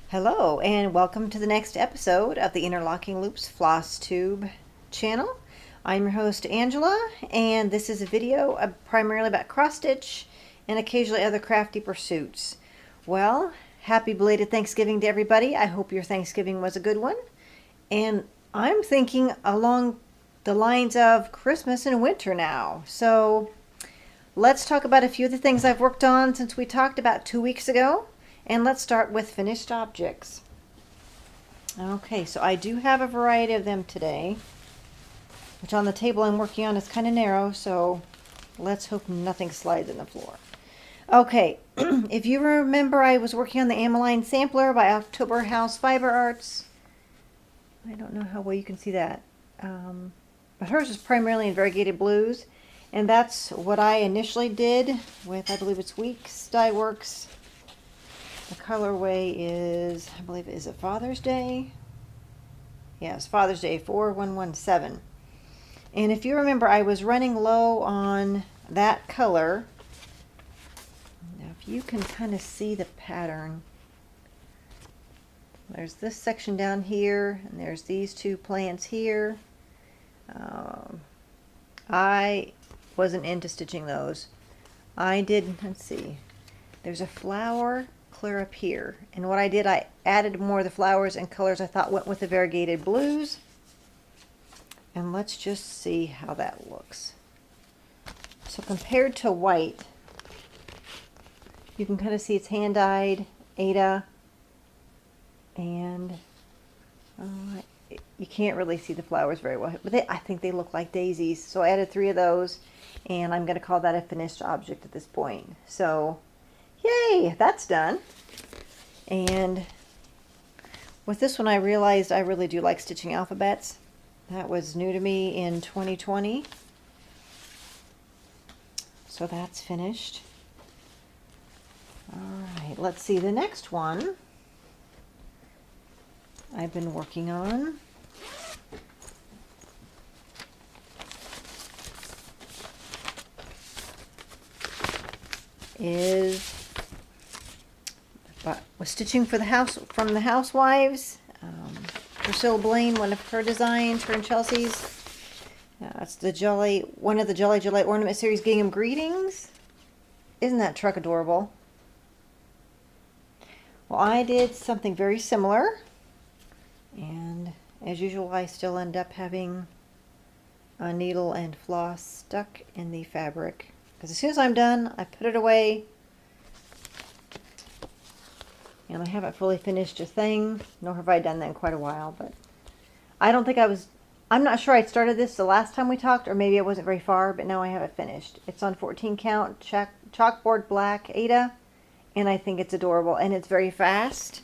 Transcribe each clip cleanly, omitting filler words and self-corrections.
Hello and welcome to the next episode of the Interlocking Loops Flosstube channel. I'm your host Angela, and this is a video primarily about cross stitch and occasionally other crafty pursuits. Well, happy belated Thanksgiving to everybody. I hope your Thanksgiving was a good one. And I'm thinking along the lines of Christmas and winter now. So let's talk about a few of the things I've worked on since we talked about 2 weeks ago. And let's start with finished objects. Okay, so I do have a variety of them today, which on the table I'm working on is kind of narrow, so let's hope nothing slides in the floor. Okay, if you remember, I was working on the Amaline Sampler by October House Fiber Arts. I don't know how well you can see that, but hers is primarily in variegated blues, and that's what I initially did with, I believe it's Weeks Dye Works. The colorway is, I believe, is it Father's Day? Yes, Father's Day 4117. And if you remember, I was running low on that color. Now, if you can kind of see the pattern, there's this section down here, and there's these two plants here. I wasn't into stitching those. I did, let's see, there's a flower clear up here, and what I did, I added more of the flowers and colors I thought went with the variegated blues, and let's just see how that looks. So compared to white, you can kind of see it's hand dyed Ada, and you can't really see the flowers very well, but I think they look like daisies, so I added 3 of those, and I'm going to call that a finished object at this point. So yay, that's done. And with this one, I realized I really do like stitching alphabets. That was new to me in 2020. So that's finished. All right, let's see. The next one I've been working on is was stitching for the house from the Housewives. Priscilla Blaine, one of her designs, her and Chelsea's. That's the one of the Jolly Gillette Ornament Series Gingham Greetings. Isn't that truck adorable? Well, I did something very similar, and as usual, I still end up having a needle and floss stuck in the fabric. Because as soon as I'm done, I put it away. And I haven't fully finished a thing, nor have I done that in quite a while. But I don't think I'm not sure I'd started this the last time we talked, or maybe I wasn't very far, but now I have it finished. It's on 14 count chalkboard black Ada, and I think it's adorable, and it's very fast.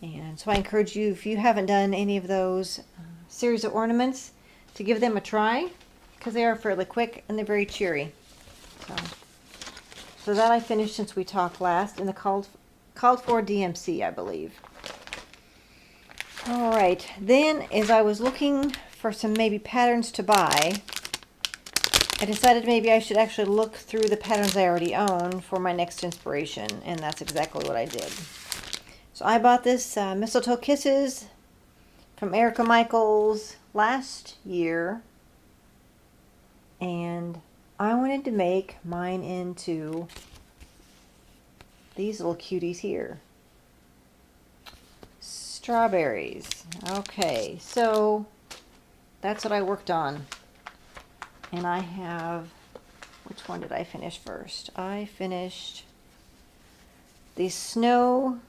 And so I encourage you, if you haven't done any of those series of ornaments, to give them a try, because they are fairly quick and they're very cheery. So that I finished since we talked last in the called for DMC, I believe. All right, then as I was looking for some maybe patterns to buy, I decided maybe I should actually look through the patterns I already own for my next inspiration, and that's exactly what I did. So I bought this Mistletoe Kisses from Erica Michaels last year, and I wanted to make mine into these little cuties here. Strawberries. Okay, so that's what I worked on. And I have, which one did I finish first? I finished the snowy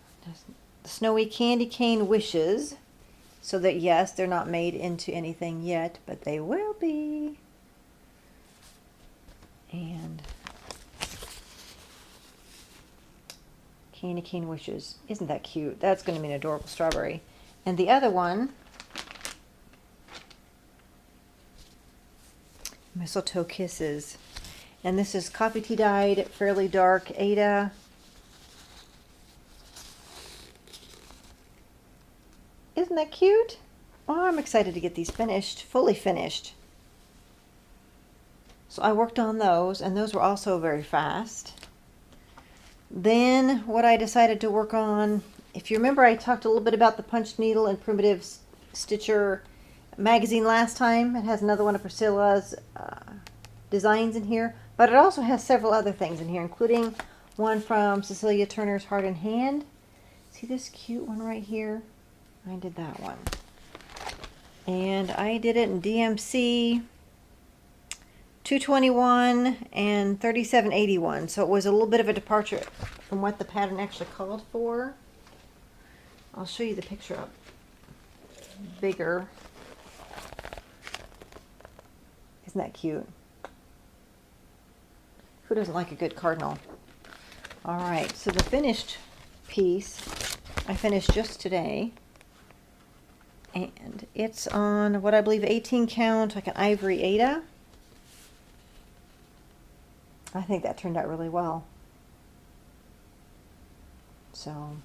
candy cane wishes. So that, yes, they're not made into anything yet, but they will be. And Candy Cane Wishes. Isn't that cute? That's going to be an adorable strawberry. And the other one, Mistletoe Kisses. And this is coffee tea dyed, fairly dark Ada. Isn't that cute? Oh, I'm excited to get these finished, fully finished. So I worked on those, and those were also very fast. Then what I decided to work on if you remember, I talked a little bit about the Punch Needle and Primitive Stitcher magazine last time. It has another one of Priscilla's designs in here, but it also has several other things in here, including one from Cecilia Turner's Heart and Hand. See this cute one right here? I did that one. And I did it in DMC 221 and 3781, so it was a little bit of a departure from what the pattern actually called for. I'll show you the picture up bigger. Isn't that cute? Who doesn't like a good cardinal? All right, so the finished piece I finished just today, and it's on what I believe 18 count, like an ivory Ada. I think that turned out really well. So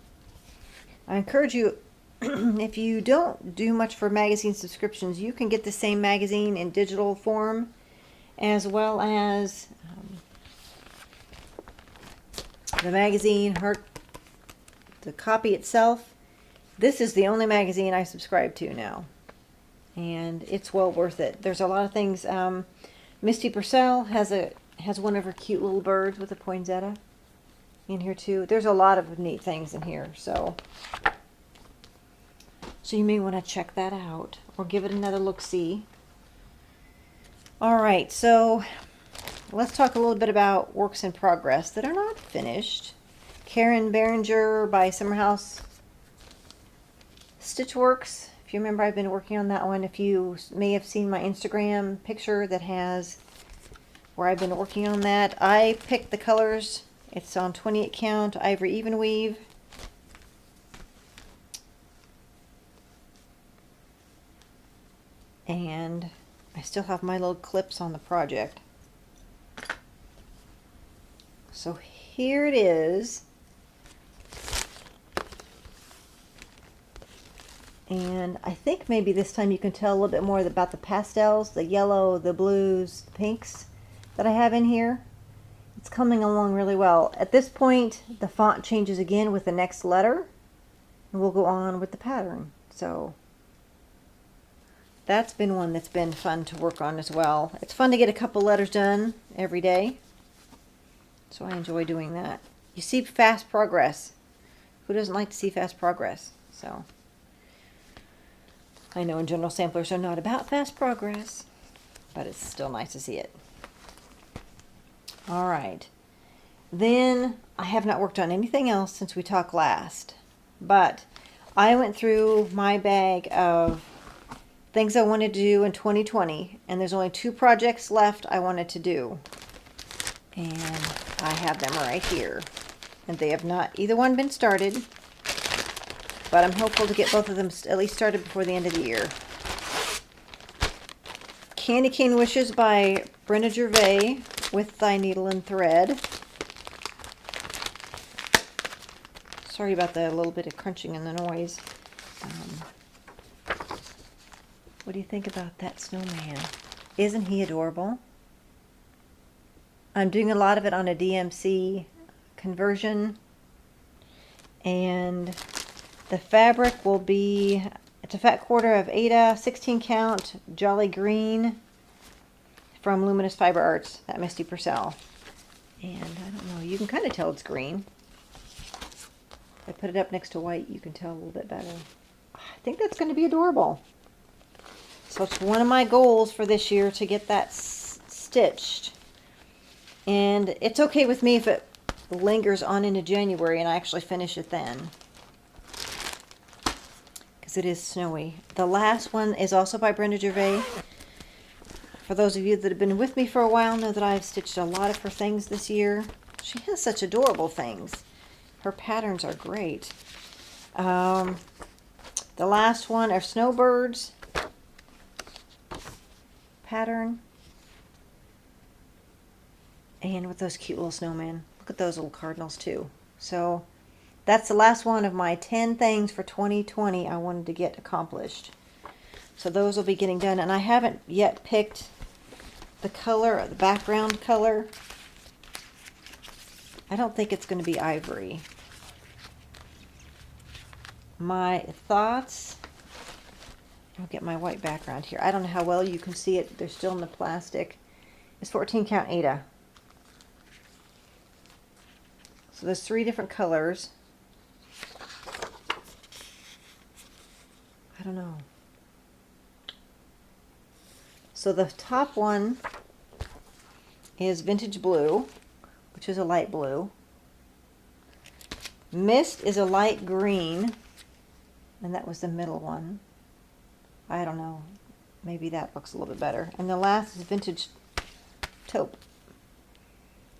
I encourage you, if you don't do much for magazine subscriptions, you can get the same magazine in digital form, as well as the magazine, the copy itself. This is the only magazine I subscribe to now, and it's well worth it. There's a lot of things. Misty Purcell has one of her cute little birds with a poinsettia in here too. There's a lot of neat things in here, so you may want to check that out or give it another look-see. All right, so let's talk a little bit about works in progress that are not finished. Karen Behringer by Summerhouse Stitchworks. If you remember, I've been working on that one. If you may have seen my Instagram picture that has where I've been working on that. I picked the colors. It's on 28 count ivory even weave. And I still have my little clips on the project. So here it is. And I think maybe this time you can tell a little bit more about the pastels, the yellow, the blues, the pinks that I have in here. It's coming along really well. At this point, the font changes again with the next letter, and we'll go on with the pattern. So that's been one that's been fun to work on as well. It's fun to get a couple letters done every day, so I enjoy doing that. You see fast progress. Who doesn't like to see fast progress? So I know in general samplers are not about fast progress, but it's still nice to see it. All right. Then I have not worked on anything else since we talked last, but I went through my bag of things I wanted to do in 2020, and there's only 2 projects left I wanted to do, and I have them right here, and they have not either one been started, but I'm hopeful to get both of them at least started before the end of the year. Candy Cane Wishes by Brenda Gervais with Thy Needle and Thread. Sorry about the little bit of crunching and the noise. What do you think about that snowman? Isn't he adorable? I'm doing a lot of it on a DMC conversion, and the fabric will be, it's a fat quarter of Ada, 16 count Jolly Green from Luminous Fiber Arts, that Misty Purcell. And I don't know, you can kind of tell it's green. If I put it up next to white, you can tell a little bit better. I think that's going to be adorable. So it's one of my goals for this year to get that stitched. And it's okay with me if it lingers on into January and I actually finish it then, because it is snowy. The last one is also by Brenda Gervais. For those of you that have been with me for a while know that I've stitched a lot of her things this year. She has such adorable things. Her patterns are great. The last one are Snowbirds pattern. And with those cute little snowmen. Look at those little cardinals too. So that's the last one of my 10 things for 2020 I wanted to get accomplished. So those will be getting done. And I haven't yet picked the color, the background color. I don't think it's going to be ivory. my thoughts. I'll get my white background here. I don't know how well you can see it. They're still in the plastic. It's 14 count Ada. So there's 3 different colors. I don't know. So the top one is Vintage Blue, which is a light blue. Mist is a light green, and that was the middle one. I don't know. Maybe that looks a little bit better. And the last is Vintage Taupe.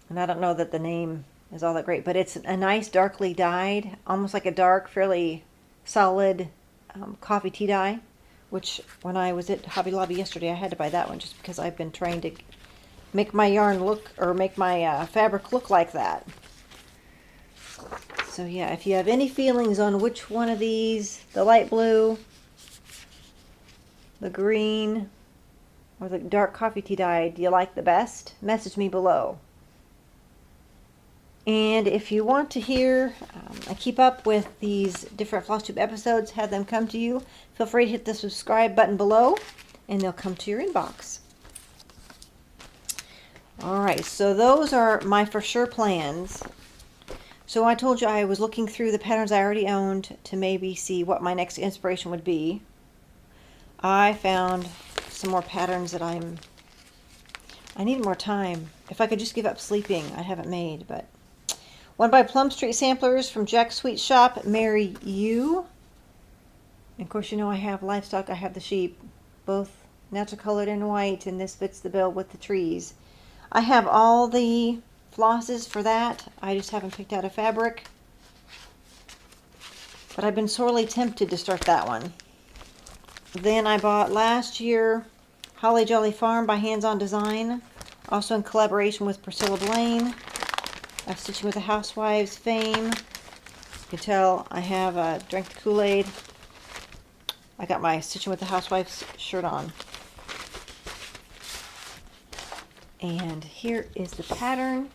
And I don't know that the name is all that great, but it's a nice darkly dyed, almost like a dark, fairly solid coffee tea dye, which when I was at Hobby Lobby yesterday, I had to buy that one just because I've been trying to make my yarn look, or make my fabric look like that. So yeah, if you have any feelings on which one of these, the light blue, the green, or the dark coffee tea dye, do you like the best? Message me below. And if you want to hear and keep up with these different Flosstube episodes, have them come to you, feel free to hit the subscribe button below, and they'll come to your inbox. Alright, so those are my for sure plans. So I told you I was looking through the patterns I already owned to maybe see what my next inspiration would be. I found some more patterns that I need more time. If I could just give up sleeping, I haven't made, but one by Plum Street Samplers from Jack's Sweet Shop, Marry You. And of course, you know I have livestock. I have the sheep, both natural colored and white, and this fits the bill with the trees. I have all the flosses for that. I just haven't picked out a fabric. But I've been sorely tempted to start that one. Then I bought last year Holly Jolly Farm by Hands On Design, also in collaboration with Priscilla Blaine. I'm stitching with the Housewives fame. You can tell I have drank the Kool-Aid. I got my Stitching with the Housewives shirt on. And here is the pattern.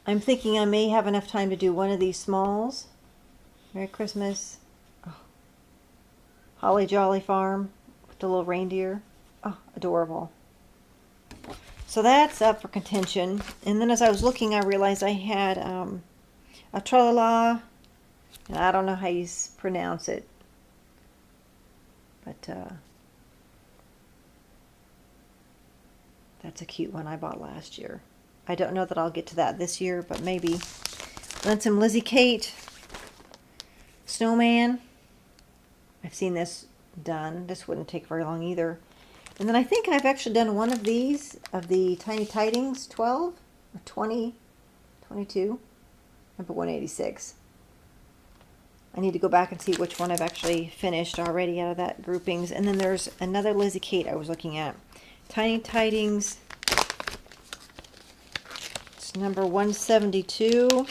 I'm thinking I may have enough time to do one of these smalls. Merry Christmas. Oh. Holly Jolly Farm with the little reindeer. Oh, adorable. So that's up for contention. And then as I was looking, I realized I had a tralala, and I don't know how you pronounce it, but that's a cute one I bought last year. I don't know that I'll get to that this year, but maybe. Then some Lizzie Kate Snowman. I've seen this done. This wouldn't take very long either. And then I think I've actually done one of these, of the Tiny Tidings 12 or 20, 22, number 186. I need to go back and see which one I've actually finished already out of that groupings. And then there's another Lizzie Kate I was looking at. Tiny Tidings, it's number 172.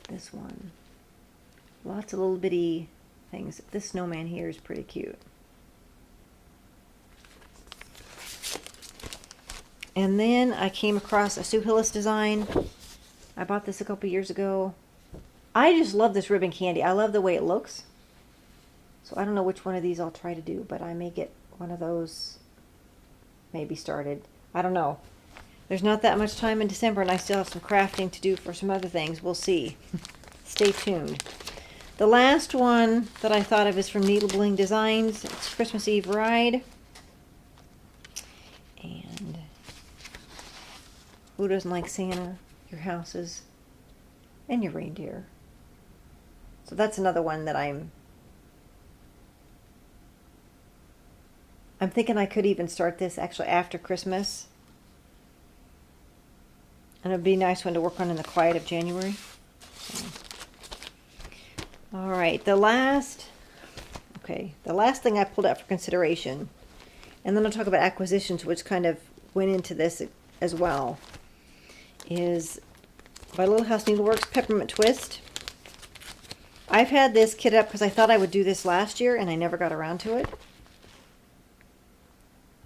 This one. Lots of little bitty things. This snowman here is pretty cute. And then I came across a Sue Hillis design. I bought this a couple years ago. I just love this ribbon candy. I love the way it looks. So I don't know which one of these I'll try to do, but I may get one of those maybe started. I don't know. There's not that much time in December, and I still have some crafting to do for some other things. We'll see. Stay tuned. The last one that I thought of is from Needle Bling Designs. It's Christmas Eve Ride. And who doesn't like Santa, your houses, and your reindeer? So that's another one that I'm thinking I could even start this actually after Christmas. And it'd be a nice one to work on in the quiet of January. So. All right, the last thing I pulled out for consideration, and then I'll talk about acquisitions, which kind of went into this as well, is by Little House Needleworks Peppermint Twist. I've had this kit up because I thought I would do this last year, and I never got around to it.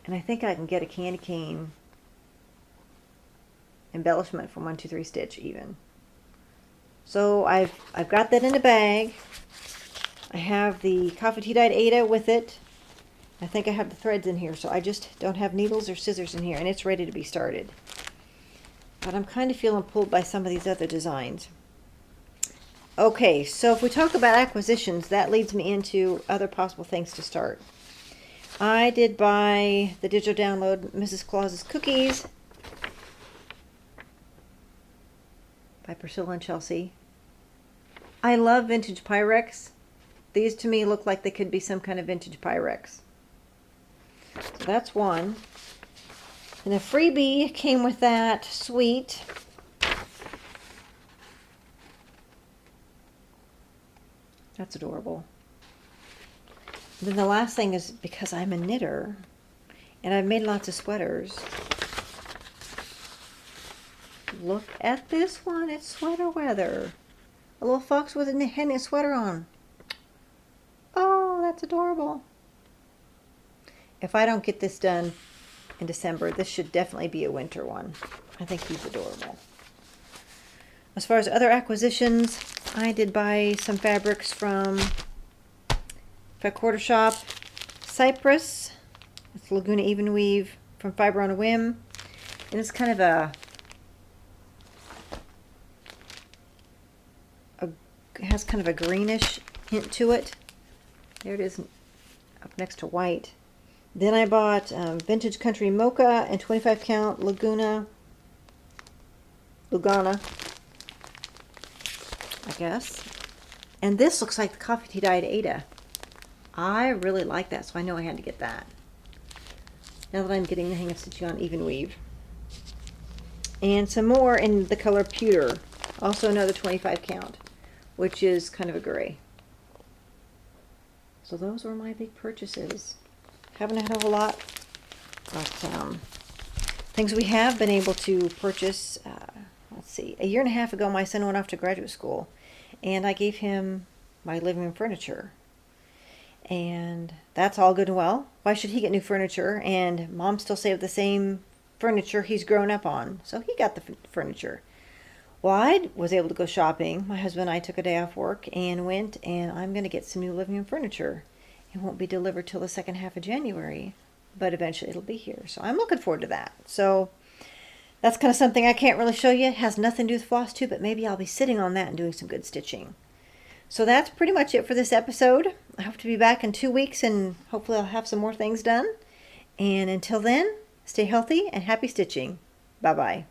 And I think I can get a candy cane embellishment from 123 Stitch even. So I've got that in a bag. I have the coffee tea dyed Ada with it. I think I have the threads in here, so I just don't have needles or scissors in here, and it's ready to be started. But I'm kind of feeling pulled by some of these other designs. Okay, so if we talk about acquisitions, that leads me into other possible things to start. I did buy the digital download Mrs. Claus's Cookies by Priscilla and Chelsea. I love vintage Pyrex. These to me look like they could be some kind of vintage Pyrex. So that's one. And a freebie came with that suite. That's adorable. And then the last thing is, because I'm a knitter and I've made lots of sweaters. Look at this one. It's sweater weather. A little fox with a hen sweater on. Oh, that's adorable. If I don't get this done in December, this should definitely be a winter one. I think he's adorable. As far as other acquisitions, I did buy some fabrics from Fat Quarter Shop. Cypress. It's Laguna Even Weave from Fiber on a Whim. And it's kind of it has kind of a greenish hint to it. There it is up next to white. Then I bought Vintage Country Mocha and 25 count Lugana, I guess. And this looks like the coffee tea dyed Ada. I really like that, so I know I had to get that. Now that I'm getting the hang of stitching on even weave. And some more in the color pewter. Also another 25 count, which is kind of a gray. So those were my big purchases. Haven't had a whole lot, but things we have been able to purchase. Let's see, a year and a half ago my son went off to graduate school, and I gave him my living room furniture. And that's all good and well. Why should he get new furniture? And Mom still saved the same furniture he's grown up on, so he got the furniture. Well, I was able to go shopping. My husband and I took a day off work and went, and I'm going to get some new living room furniture. It won't be delivered till the second half of January, but eventually it'll be here. So I'm looking forward to that. So that's kind of something I can't really show you. It has nothing to do with Flosstube, but maybe I'll be sitting on that and doing some good stitching. So that's pretty much it for this episode. I hope to be back in 2 weeks, and hopefully I'll have some more things done. And until then, stay healthy and happy stitching. Bye-bye.